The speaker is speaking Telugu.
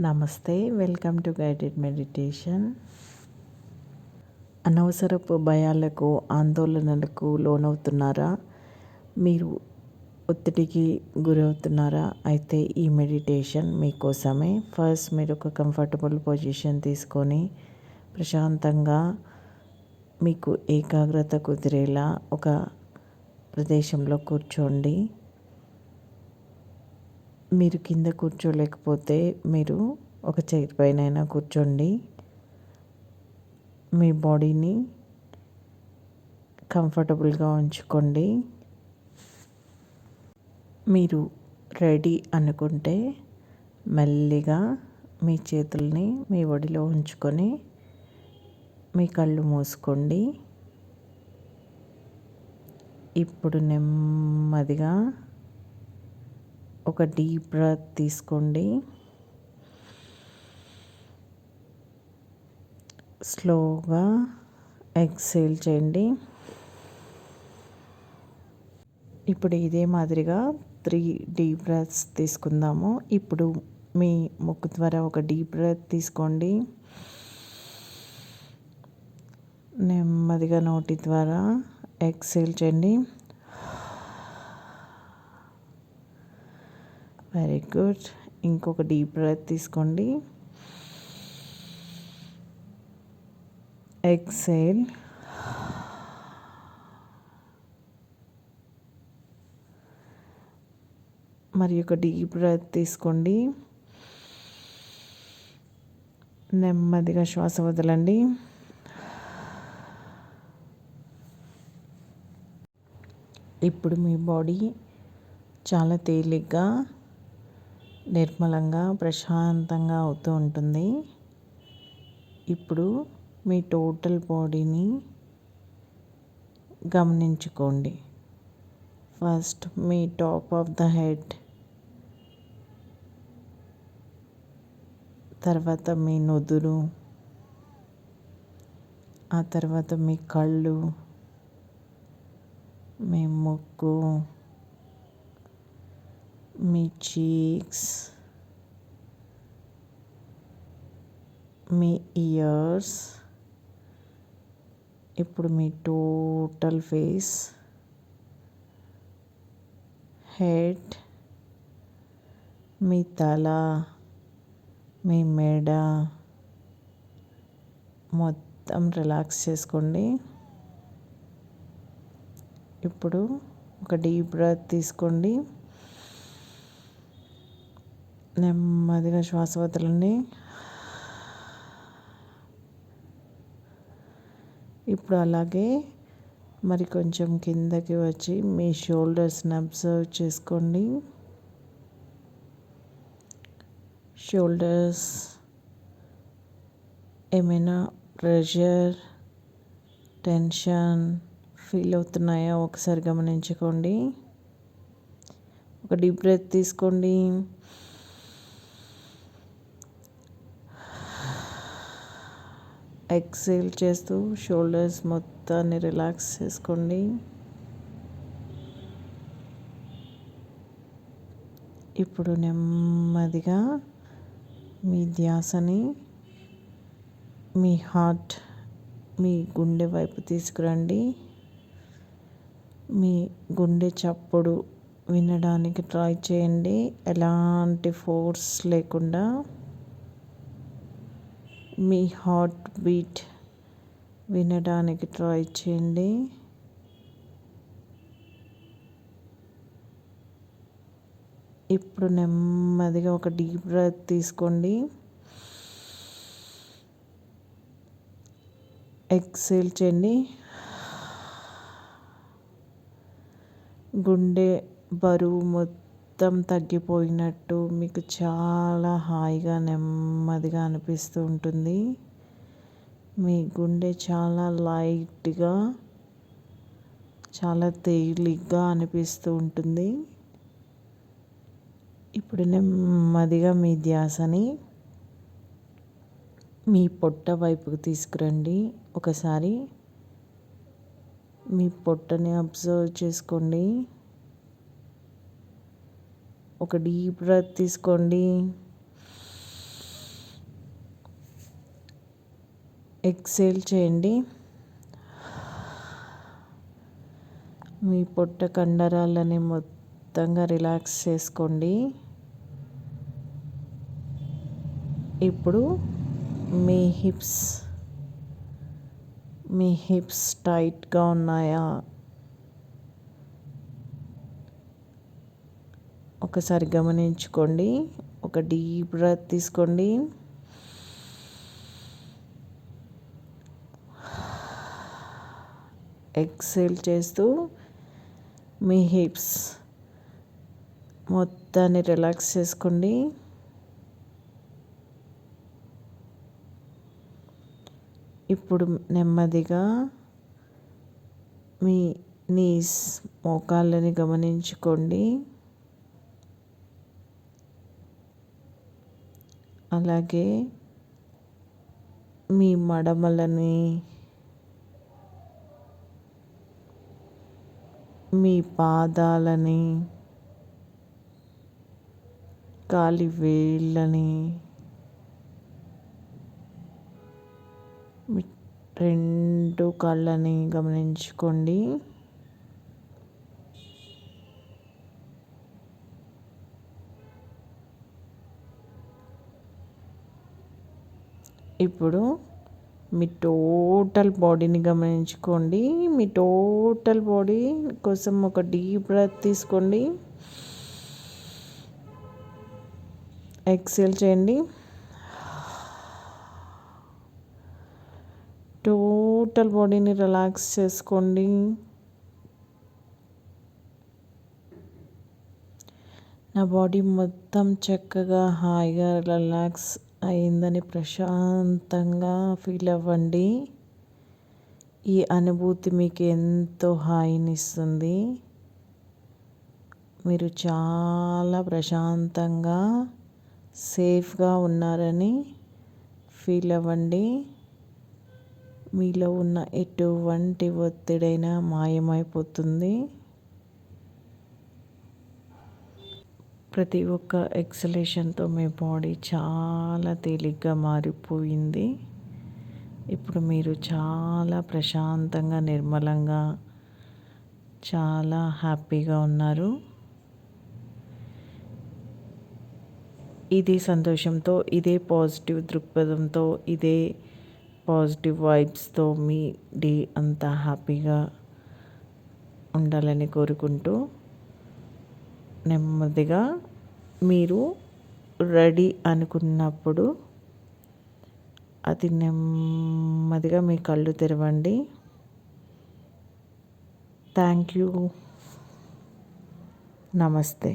నమస్తే, వెల్కమ్ టు గైడెడ్ మెడిటేషన్. అనవసరపు భయాలకు, ఆందోళనలకు లోనవుతున్నారా? మీరు ఒత్తిడికి గురవుతున్నారా? అయితే ఈ మెడిటేషన్ మీకోసమే. ఫస్ట్ మీరు ఒక కంఫర్టబుల్ పొజిషన్ తీసుకొని ప్రశాంతంగా మీకు ఏకాగ్రత కుదిరేలా ఒక ప్రదేశంలో కూర్చోండి. మీరు కింద కూర్చోలేకపోతే మీరు ఒక చైర్ పైన కూర్చోండి. మీ బాడీని కంఫర్టబుల్గా ఉంచుకోండి. మీరు రెడీ అనుకుంటే మెల్లిగా మీ చేతుల్ని మీ ఒడిలో ఉంచుకొని మీ కళ్ళు మూసుకోండి. ఇప్పుడు నెమ్మదిగా ఒక డీప్ బ్రెత్ తీసుకోండి. స్లోగా ఎక్సేల్ చేయండి. ఇప్పుడు ఇదే మాదిరిగా 3 డీప్ బ్రెత్స్ తీసుకుందాము. ఇప్పుడు మీ ముక్కు ద్వారా ఒక డీప్ బ్రెత్ తీసుకోండి. నెమ్మదిగా నోటి ద్వారా ఎక్సేల్ చేయండి. Very good. ఇంకొక డీప్ బ్రెత్ తీసుకోండి. ఎక్సేల్. మరి ఒక డీప్ బ్రెత్ తీసుకోండి. నెమ్మదిగా శ్వాస వదలండి. ఇప్పుడు మీ బాడీ చాలా తేలిగ్గా, నిర్మలంగా, ప్రశాంతంగా అవుతూ ఉంటుంది. ఇప్పుడు మీ టోటల్ బాడీని గమనించుకోండి. First me top of the head, తర్వాత మీ నుదురు, ఆ తర్వాత మీ కళ్ళు, మీ ముక్కు, మీ చీక్స్, మీ ఇయర్స్. ఇప్పుడు మీ టోటల్ ఫేస్, హెడ్, మీ తల, మీ మెడ మొత్తం రిలాక్స్ చేసుకోండి. ఇప్పుడు ఒక డీప్ బ్రెత్ తీసుకోండి. నెమ్మదిగా శ్వాస వదలండి. ఇప్పుడు అలాగే మరి కొంచెం కిందకి వచ్చి మీ షోల్డర్స్ని అబ్జర్వ్ చేసుకోండి. షోల్డర్స్ ఏమైనా ప్రెషర్, టెన్షన్ ఫీల్ అవుతున్నాయా ఒకసారి గమనించుకోండి. ఒక డీప్ బ్రెత్ తీసుకోండి. ఎక్సేల్ చేస్తూ షోల్డర్స్ మొత్తాన్ని రిలాక్స్ చేసుకోండి. ఇప్పుడు నెమ్మదిగా మీ ధ్యాసని మీ హార్ట్, మీ గుండె వైపు తీసుకురండి. మీ గుండె చప్పుడు వినడానికి ట్రై చేయండి. ఎలాంటి ఫోర్స్ లేకుండా మీ హార్ట్ బీట్ వినడానికి ట్రై చేయండి. ఇప్పుడు నెమ్మదిగా ఒక డీప్ బ్రెత్ తీసుకోండి. ఎక్సేల్ చేయండి. గుండె బరువు మొత్తం తగ్గిపోయినట్టు మీకు చాలా హాయిగా, నెమ్మదిగా అనిపిస్తూ ఉంటుంది. మీ గుండె చాలా లైట్గా, చాలా తేలిగ్గా అనిపిస్తూ ఉంటుంది. ఇప్పుడు నెమ్మదిగా మీ ధ్యాసని మీ పొట్ట వైపుకు తీసుకురండి. ఒకసారి మీ పొట్టని అబ్జర్వ్ చేసుకోండి. ఒక డీప్ బ్రెత్ తీసుకోండి. ఎక్సేల్ చేయండి. మీ పొట్ట కండరాలని మొత్తంగా రిలాక్స్ చేసుకోండి. ఇప్పుడు మీ హిప్స్ టైట్గా ఉన్నాయా? ఒకసారి గమనించుకోండి. ఒక డీప్ బ్రెత్ తీసుకోండి. ఎక్సేల్ చేస్తూ మీ హిప్స్ మొత్తాన్ని రిలాక్స్ చేసుకోండి. ఇప్పుడు నెమ్మదిగా మీ నీస్ మోకాళ్ళని గమనించుకోండి. అలాగే మీ మడమలని, మీ పాదాలని, కాలి వేళ్ళని, మీ 2 కాళ్ళని గమనించుకోండి. ఇప్పుడు మీ టోటల్ బాడీని గమనించుకోండి. మీ టోటల్ బాడీ కోసం ఒక డీప్ బ్రెత్ తీసుకోండి. ఎక్సేల్ చేయండి. టోటల్ బాడీని రిలాక్స్ చేసుకోండి. నా బాడీ మొత్తం చక్కగా హాయిగా రిలాక్స్ అయిందని ప్రశాంతంగా ఫీల్ అవ్వండి. ఈ అనుభూతి మీకు ఎంతో హాయినిస్తుంది. మీరు చాలా ప్రశాంతంగా సేఫ్గా ఉన్నారని ఫీల్ అవ్వండి. మీలో ఉన్న ఎటువంటి ఒత్తిడైనా మాయమైపోతుంది. ప్రతి ఒక్క ఎక్సలేషన్తో మీ బాడీ చాలా తేలిగ్గా మారిపోయింది. ఇప్పుడు మీరు చాలా ప్రశాంతంగా, నిర్మలంగా, చాలా హ్యాపీగా ఉన్నారు. ఇదే సంతోషంతో, ఇదే పాజిటివ్ దృక్పథంతో, ఇదే పాజిటివ్ వైబ్స్తో మీ డే అంతా హ్యాపీగా ఉండాలని కోరుకుంటూ నెమ్మదిగా మీరు రెడీ అనుకున్నప్పుడు అతి నెమ్మదిగా మీ కళ్ళు తెరవండి. Thank you. నమస్తే.